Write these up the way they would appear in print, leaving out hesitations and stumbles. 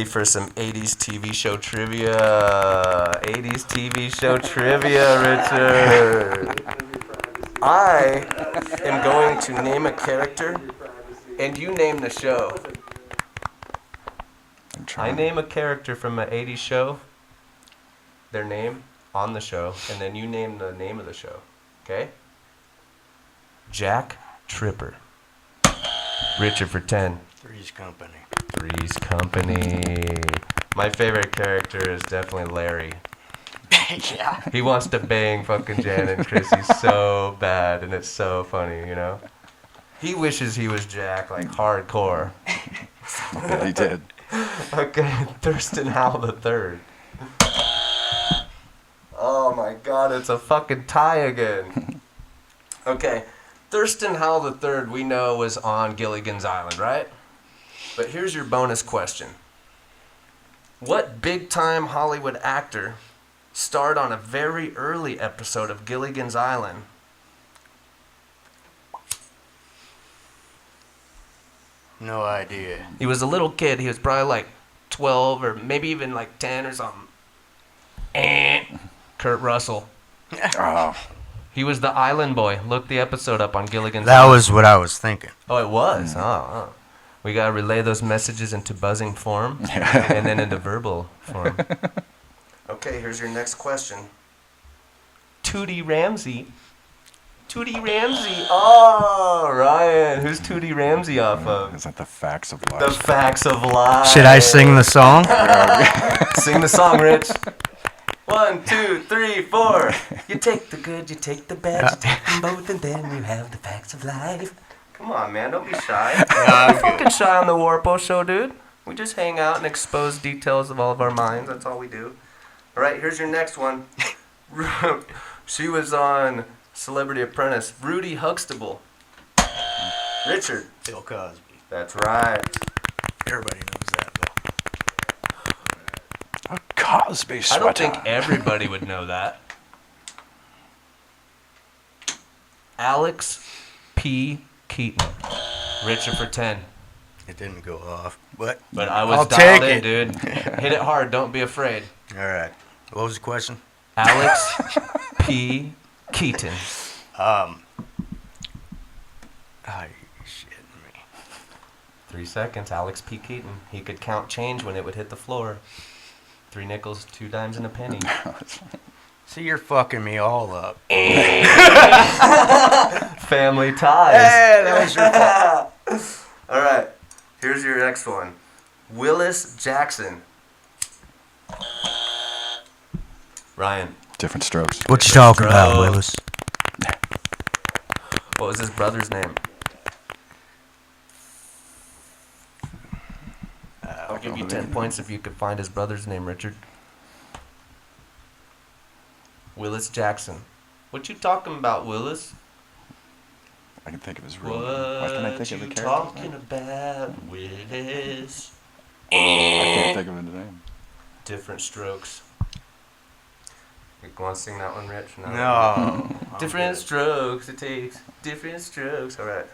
for some 80s TV show trivia? 80s TV show trivia, Richard. I am going to name a character, and you name the show. I name a character from an 80s show, their name on the show, and then you name the name of the show. Okay? Jack Tripper. Richard for 10. Three's Company. Three's Company. My favorite character is definitely Larry. Yeah. He wants to bang fucking Jan and Chrissy so bad, and it's so funny, you know? He wishes he was Jack, like, hardcore. Yeah, he did. Okay, Thurston Howell the Third. Oh my god, it's a fucking tie again. Okay, Thurston Howell the Third we know was on Gilligan's Island, right? But here's your bonus question. What big-time Hollywood actor starred on a very early episode of Gilligan's Island? No idea. He was a little kid. He was probably like 12 or maybe even like 10 or something. Kurt Russell. Oh. He was the island boy. Look the episode up on Gilligan's That Island. was what I was thinking. Oh, it was? Oh. We got to relay those messages into buzzing form and then into verbal form. Okay, here's your next question. Tootie Ramsey. Tootie Ramsey. Oh, Ryan. Who's Tootie Ramsey off of? Is that the Facts of Life? The Facts of Life. Should I sing the song? Sing the song, Rich. 1, 2, 3, 4. You take the good, you take the bad, you take them both, and then you have the facts of life. Come on, man, don't be shy. We're fucking shy on the Warpo Show, dude. We just hang out and expose details of all of our minds. That's all we do. All right, here's your next one. She was on Celebrity Apprentice. Rudy Huxtable. Richard. Bill Cosby. That's right. Everybody knows that, though. A Cosby sweater. I don't think everybody would know that. Alex P. Keaton. Richard for 10. It didn't go off. But I was I'll dialed take in, it. dude. Hit it hard. Don't be afraid. All right. What was the question? Alex P. Keaton. Oh, you shitting me. 3 seconds. Alex P. Keaton. He could count change when it would hit the floor. 3 nickels, 2 dimes, and a penny. See, you're fucking me all up. Family ties. Hey, that was your fault. All right. Here's your next one. Willis Jackson. Ryan. Different strokes. What you talking about, Willis? What was his brother's name? I'll give you 10 points if you could find his brother's name, Richard. Willis Jackson. What you talking about, Willis? I can think of his real name. Why can't I What think of the you character's talking name? about, Willis? I can't think of his name. Different strokes. You want to sing that one, Rich? No. Different strokes it takes. Different strokes. All right.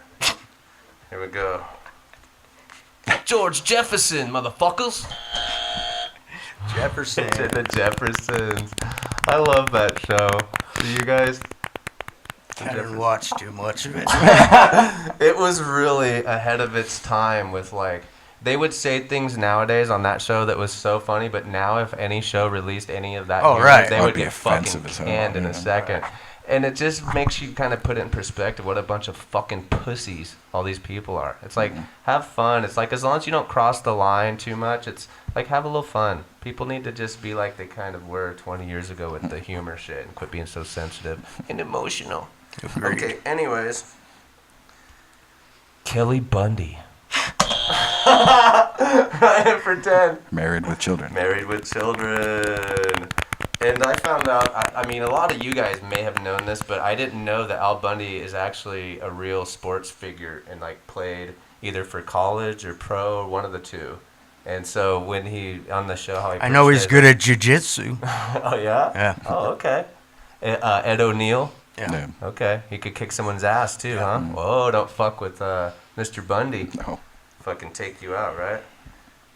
Here we go. George Jefferson, motherfuckers. Jefferson. The Jeffersons. I love that show. Do you guys? I didn't watch too much of it. It was really ahead of its time with like, they would say things nowadays on that show that was so funny, but now if any show released any of that, humor, right. they That would would be get fucking offensive as hell, canned in yeah. a second. And it just makes you kind of put it in perspective what a bunch of fucking pussies all these people are. It's like, have fun. It's like, as long as you don't cross the line too much, it's like, have a little fun. People need to just be like they kind of were 20 years ago with the humor shit and quit being so sensitive and emotional. Agreed. Okay, anyways. Kelly Bundy. Ryan for 10. Married with Children. Married with Children. And I found out, I mean, a lot of you guys may have known this, but I didn't know that Al Bundy is actually a real sports figure and, like, played either for college or pro or one of the two. And so when he, on the show, how he I know he's portrays good it- at jiu-jitsu. Oh, yeah? Yeah. Oh, okay. Ed O'Neill. Yeah. Okay. He could kick someone's ass, too, huh? Whoa, don't fuck with Mr. Bundy. No. Fucking take you out, right?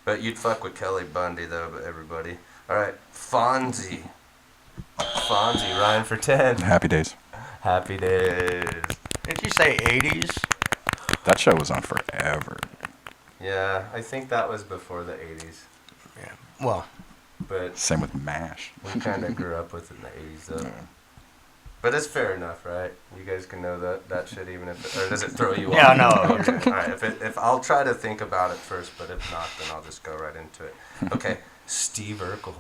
But you'd fuck with Kelly Bundy, though, everybody. All right, Fonzie. Fonzie, Ryan for 10. Happy Days. Happy Days. Did you say 80s? That show was on forever. Yeah, I think that was before the 80s. Yeah. Well, But Same with MASH. we kind of grew up with it in the 80s, though. Yeah. But it's fair enough, right? You guys can know that shit even if or does it throw you Yeah, off? no. Okay. All right, if I'll try to think about it first, but if not, then I'll just go right into it. Okay, Steve Urkel.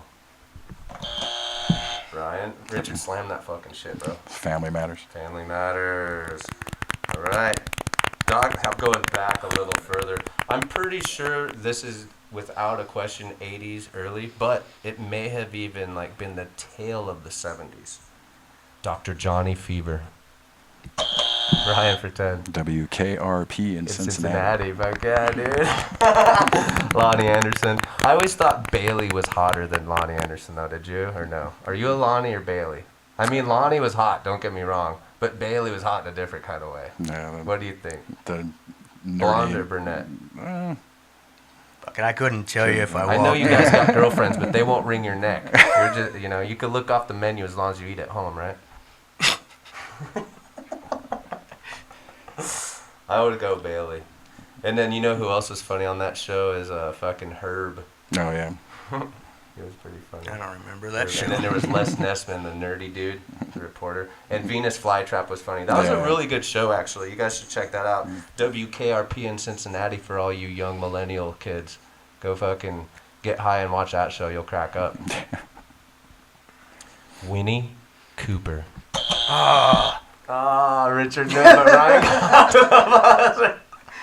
Ryan, Richard, slam that fucking shit, bro. Family Matters. Family Matters. All right. Doc, I'm going back a little further. I'm pretty sure this is without a question 80s early, but it may have even like been the tail of the 70s. Dr. Johnny Fever. Ryan for 10. WKRP in It's Cincinnati. Fuck yeah, dude. Lonnie Anderson. I always thought Bailey was hotter than Lonnie Anderson, though. Did you or no? Are you a Lonnie or Bailey? I mean, Lonnie was hot. Don't get me wrong, but Bailey was hot in a different kind of way. Yeah, What do you think? the nerdy, Blonde or brunette? fucking, I couldn't tell you if I I walked. know you guys got girlfriends, but they won't wring your neck. You're just, you could look off the menu as long as you eat at home, right? I would go Bailey. And then you know who else was funny on that show is fucking Herb. Oh yeah. He was pretty funny. I don't remember that show. And then there was Les Nessman, the nerdy dude, the reporter. And Venus Flytrap was funny. That was a really good show, actually. You guys should check that out. WKRP in Cincinnati for all you young millennial kids. Go fucking get high and watch that show. You'll crack up. Winnie Cooper. Richard knew it, but Ryan got to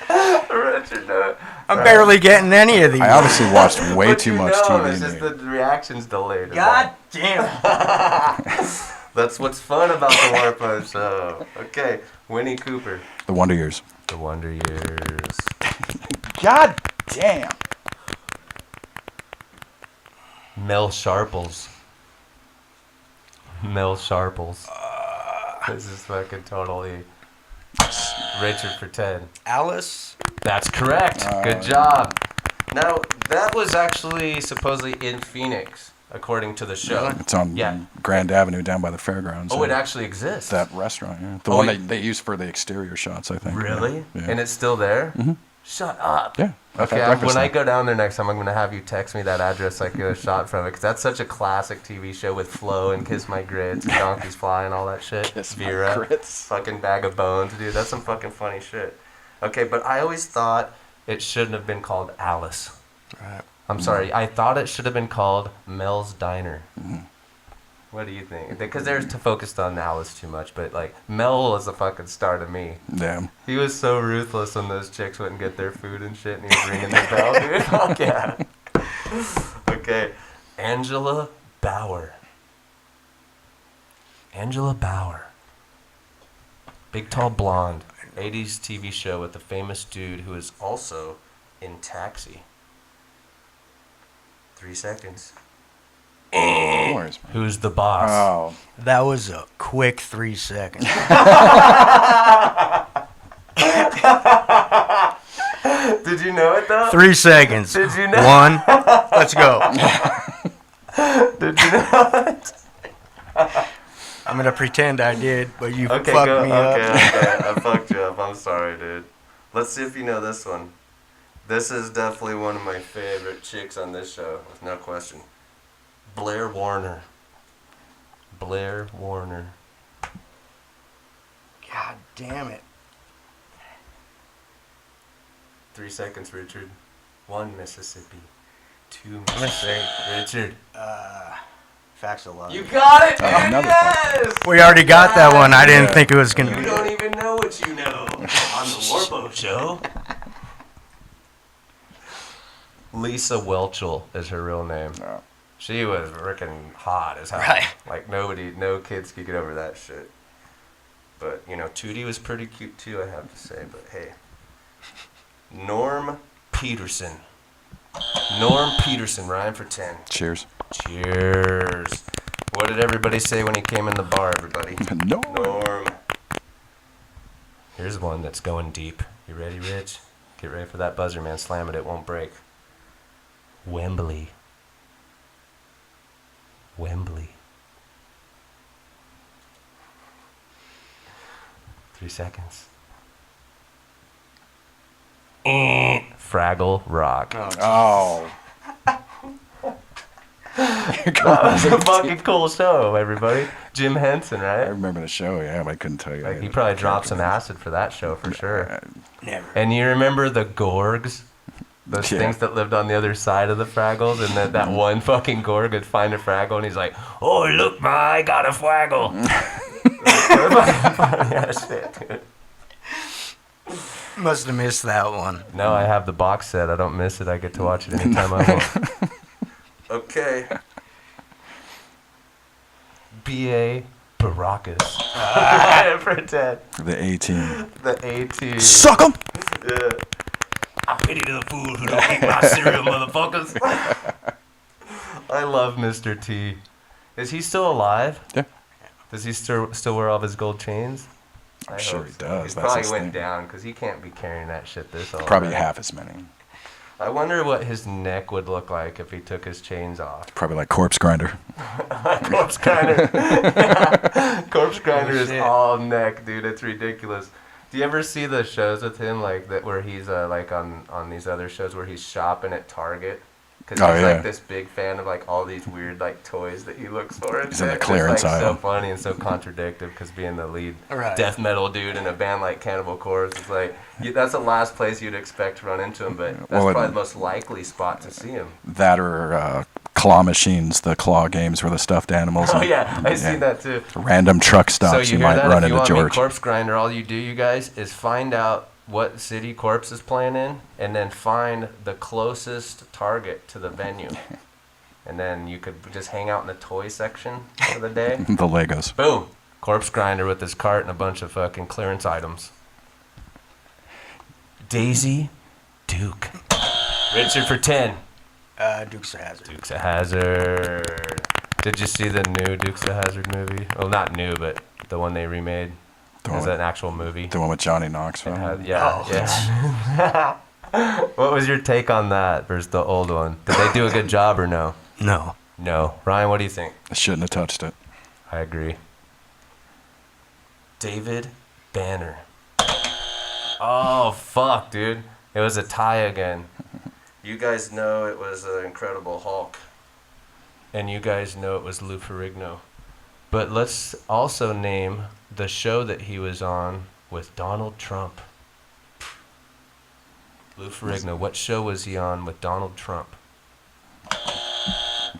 the Richard knew it. I'm barely getting any of these. I obviously watched way But too you much know, TV. It's just the reaction's delayed. God damn. That's what's fun about the Warpo Show. Okay, Winnie Cooper. The Wonder Years. The Wonder Years. God damn. Mel Sharples. Mel Sharples. This is fucking totally Richard for 10. Alice? That's correct. Good job. Now, that was actually supposedly in Phoenix, according to the show. It's on Grand Avenue down by the fairgrounds. Oh, it actually exists. That restaurant, yeah. The one they used for the exterior shots, I think. Really? Yeah. And it's still there? Mm-hmm. Shut up. Yeah. Okay, when I go down there next time, I'm going to have you text me that address so I can get a shot from it, because that's such a classic TV show with Flo and Kiss My Grits, and Donkeys Fly and all that shit. Kiss My Vera, Grits. fucking Bag of Bones, dude. That's some fucking funny shit. Okay, but I always thought it shouldn't have been called Alice. Right. I'm sorry. I thought it should have been called Mel's Diner. Mm-hmm. What do you think? Because they're focused on Alice too much, but like Mel was the fucking star to me. Yeah. He was so ruthless when those chicks wouldn't get their food and shit, and he was ringing the bell, dude. Fuck yeah. Okay, Angela Bauer. Angela Bauer. Big, tall, blonde. 80s TV show with the famous dude who is also in Taxi. 3 seconds. Wars, man. Who's the boss? Oh. That was a quick 3 seconds. Did you know it though? 3 seconds. Did you know? 1. Let's go. Did you know it? I'm going to pretend I did, but you Okay, fucked go. me Okay, up. I fucked you up. I'm sorry, dude. Let's see if you know this one. This is definitely one of my favorite chicks on this show, with no question. Blair Warner. Blair Warner. God damn it. 3 seconds, Richard. 1 Mississippi. 2 I'm gonna say, Mississippi. Richard. Facts of love. You got it, dude! another Yes! We already got that one. I didn't Yeah. think it was going to You be. don't even know what you know on the Warpo Show. Lisa Welchel is her real name. Oh. She was freaking hot as hell. Right. Like no kids could get over that shit. But, Tootie was pretty cute too, I have to say. But hey. Norm Peterson. Norm Peterson, Ryan for 10. Cheers. Cheers. What did everybody say when he came in the bar, everybody? No. Norm. Here's one that's going deep. You ready, Rich? Get ready for that buzzer, man. Slam it, it won't break. Wembley. Wembley. 3 seconds. Fraggle Rock. Oh. That was a fucking cool show, everybody. Jim Henson, I right? remember the show, yeah, but I couldn't tell you. Like, he probably dropped some acid for that show for sure. Never. And you remember the Gorgs? Those Yeah. things that lived on the other side of the Fraggles, and that one fucking Gorg would find a Fraggle, and he's like, "Oh, look, ma, I got a Fraggle." Yeah, shit, dude. Must have missed that one. No, I have the box set. I don't miss it. I get to watch it anytime I want. Okay. B.A. Baracus. Pretend. The A-Team. The A-Team. Suck 'em! Yeah. I pity to the fools who don't eat my cereal, motherfuckers. I love Mr. T. Is he still alive? Yeah. Does he still wear all of his gold chains? I'm sure he does. He That's probably his went thing. down because he can't be carrying that shit this all Probably day. half as many. I wonder what his neck would look like if he took his chains off. Probably like Corpse Grinder. Corpse Grinder. Yeah. Corpse Grinder is shit. all neck, dude. It's ridiculous. Do you ever see the shows with him like that where he's like on these other shows where he's shopping at Target? Because Oh, he's yeah. like this big fan of like all these weird like toys that he looks for. He's in the It's clearance like aisle. so funny and so contradictive because being the lead Right. death metal dude in a band like Cannibal Corpse, it's like that's the last place you'd expect to run into him, but that's Well, probably the most likely spot to see him. That or claw machines, the claw games where the stuffed animals. Oh and- yeah, I seen that too. Random truck So stops you you hear might that? run If you into want me George. Corpse Grinder, all you do, you guys, is find out what city Corpse is playing in, and then find the closest Target to the venue. And then you could just hang out in the toy section for the day. The Legos. Boom! Corpse Grinder with his cart and a bunch of fucking clearance items. Daisy Duke. Richard for 10. Dukes of Hazzard. Dukes of Hazzard. Did you see the new Dukes of Hazzard movie? Well, not new, but the one they remade. The Is one, an actual movie? the one with Johnny Knoxville. Yeah, Oh. yeah. What was your take on that versus the old one? Did they do a good job or no? No. No. Ryan, what do you think? I shouldn't have touched it. I agree. David Banner. Oh, fuck, dude. It was a tie again. You guys know it was the Incredible Hulk. And you guys know it was Lou Ferrigno. But let's also name the show that he was on with Donald Trump. Lou Ferrigno, what show was he on with Donald Trump?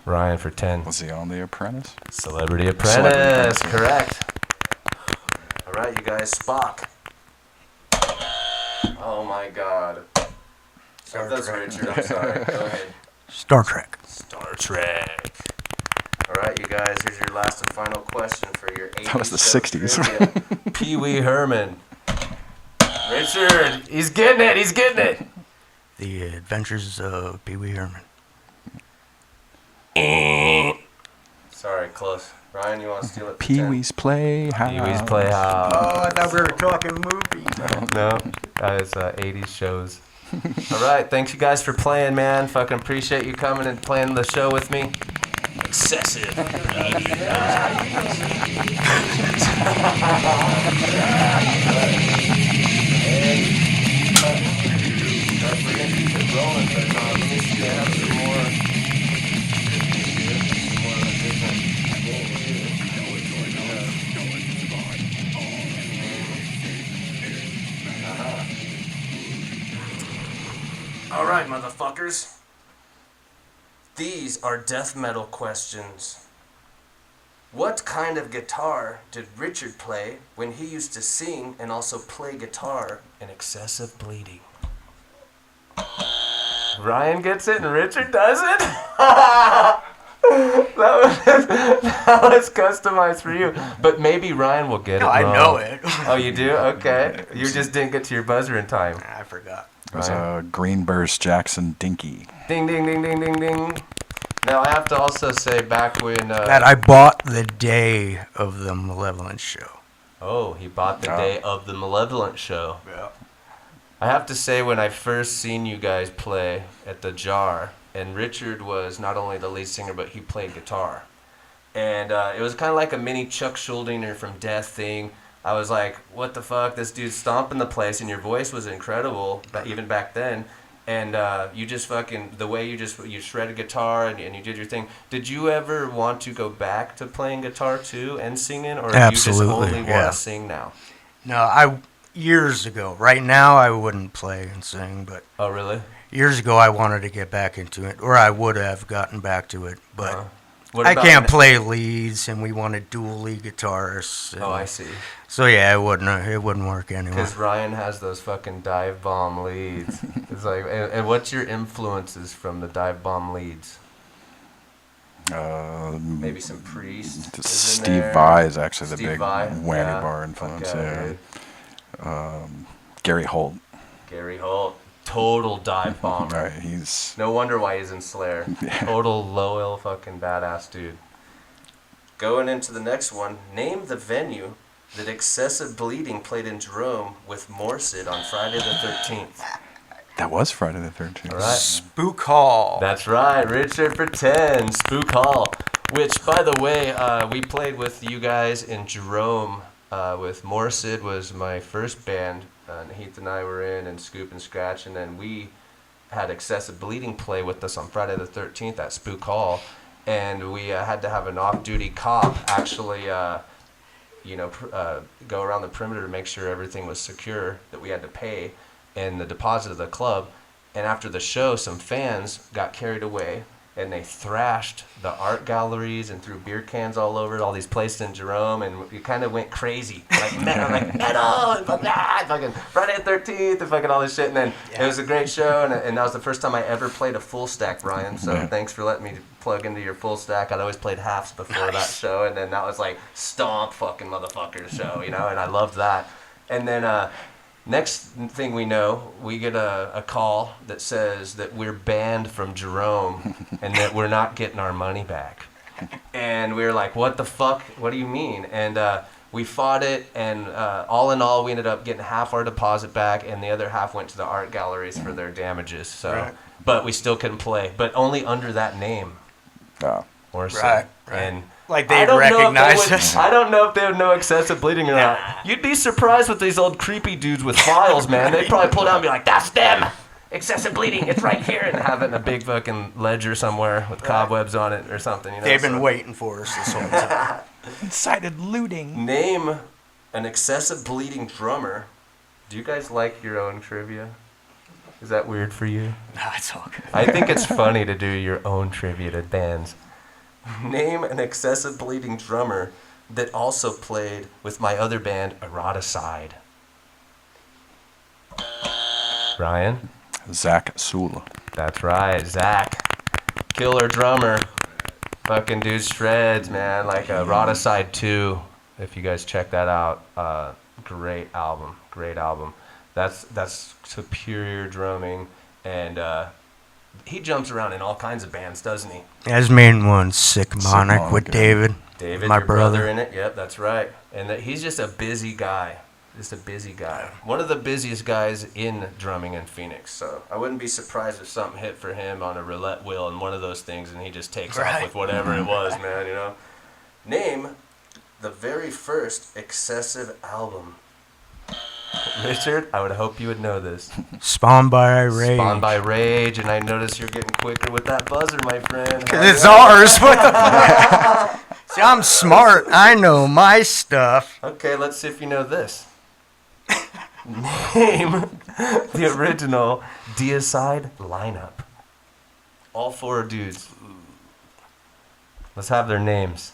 Ryan for 10. Was he on The Apprentice? Celebrity Apprentice, Apprentice. correct. All right, you guys, Spock. Oh my God. Star That's Trek. Richard, I'm sorry. Go ahead. Star Trek. Star Trek. All right, you guys, here's your last and final question for your 80s. That was the show 60s. trivia. Pee Wee Herman. Richard, he's getting it, he's getting it. The Adventures of Pee Wee Herman. Sorry, close. Ryan, you want to steal it? for 10? Pee-wee's Playhouse. Pee-wee's Playhouse. Oh, I thought we were talking movies. No, that is 80s shows. All right, thanks you guys for playing, man. Fucking appreciate you coming and playing the show with me. Excessive. All right, motherfuckers. These are death metal questions. What kind of guitar did Richard play when he used to sing and also play guitar in Excessive Bleeding? Ryan gets it and Richard doesn't? that was customized for you. But maybe Ryan will get it. I wrong. know it. Oh, you do? Okay. You just didn't get to your buzzer in time. I forgot. It was Greenburst Jackson Dinky. Ding, ding, ding, ding, ding, ding. Now, I have to also say back when... That I bought the day of the Malevolent show. Oh, he bought the day of the Malevolent show. Yeah. I have to say, when I first seen you guys play at the Jar, and Richard was not only the lead singer, but he played guitar. And it was kind of like a mini Chuck Schuldiner from Death thing. I was like, what the fuck? This dude's stomping the place, and your voice was incredible, even back then. And you just fucking, the way you shredded guitar and you did your thing. Did you ever want to go back to playing guitar too and singing? Or Absolutely, do you just only want to sing now? No, years ago. Right now, I wouldn't play and sing, but Oh, really? years ago, I wanted to get back into it, or I would have gotten back to it, but What I about can't play leads, and we wanted dual lead guitarists. Oh, I see. So yeah, it wouldn't work anyway. Because Ryan has those fucking dive bomb leads. It's like, and what's your influences from the dive bomb leads? Maybe some Priest. Steve Vai is actually the Steve big Vai, whammy bar influence. Okay, Gary Holt. Gary Holt, total dive bomber. Right, he's No wonder why he's in Slayer. Total loyal fucking badass dude. Going into the next one, name the venue that Excessive Bleeding played in Jerome with Morsid on Friday the 13th. that was Friday the 13th. All right. Spook Hall. That's right, Richard for 10, Spook Hall. Which, by the way, we played with you guys in Jerome with Morsid was my first band. And Heath and I were in, and Scoop and Scratch, and then we had Excessive Bleeding play with us on Friday the 13th at Spook Hall, and we had to have an off-duty cop actually, go around the perimeter to make sure everything was secure, that we had to pay, and the deposit of the club. And after the show, some fans got carried away, and they thrashed the art galleries and threw beer cans all over all these places in Jerome, and we kind of went crazy, like metal, and fucking Friday the 13th, and fucking all this shit. And then it was a great show, and that was the first time I ever played a full stack, Brian. So thanks for letting me plug into your full stack. I'd always played halves before that show, and then that was like stomp fucking motherfuckers show, and I loved that. And then next thing we know, we get a call that says that we're banned from Jerome and that we're not getting our money back. And we were like, what the fuck? What do you mean? And we fought it, and all in all, we ended up getting half our deposit back, and the other half went to the art galleries for their damages. So, But we still couldn't play, but only under that name. Or so. Right. And Like they recognize us. I don't know if they would know Excessive Bleeding or not. You'd be surprised with these old creepy dudes with files, man. They'd probably pull down and be like, that's them! Excessive Bleeding, it's right here! And have it in a big fucking ledger somewhere with cobwebs on it or something. They've been waiting for us this whole time. Incited looting. Name an Excessive Bleeding drummer. Do you guys like your own trivia? Is that weird for you? No, it's all good. I think it's funny to do your own trivia to bands. Name an Excessive Bleeding drummer that also played with my other band, Eroticide. Ryan? Zach Sula. That's right, Zach. Killer drummer. Fucking dude shreds, man. Like Eroticide 2, if you guys check that out. Great album. That's superior drumming, and he jumps around in all kinds of bands, doesn't he? His main one's Sick Monarch with David. David, my your brother in it. Yep, that's right. And he's just a busy guy. One of the busiest guys in drumming in Phoenix. So I wouldn't be surprised if something hit for him on a roulette wheel and one of those things, and he just takes off with whatever it was, man. Name the very first Excessive album. Richard, I would hope you would know this. Spawned by Rage. Spawned by Rage, and I notice you're getting quicker with that buzzer, my friend. It's ours. What the fuck? See, I'm smart. I know my stuff. Okay, let's see if you know this. Name the original Deicide lineup. All four dudes. Let's have their names.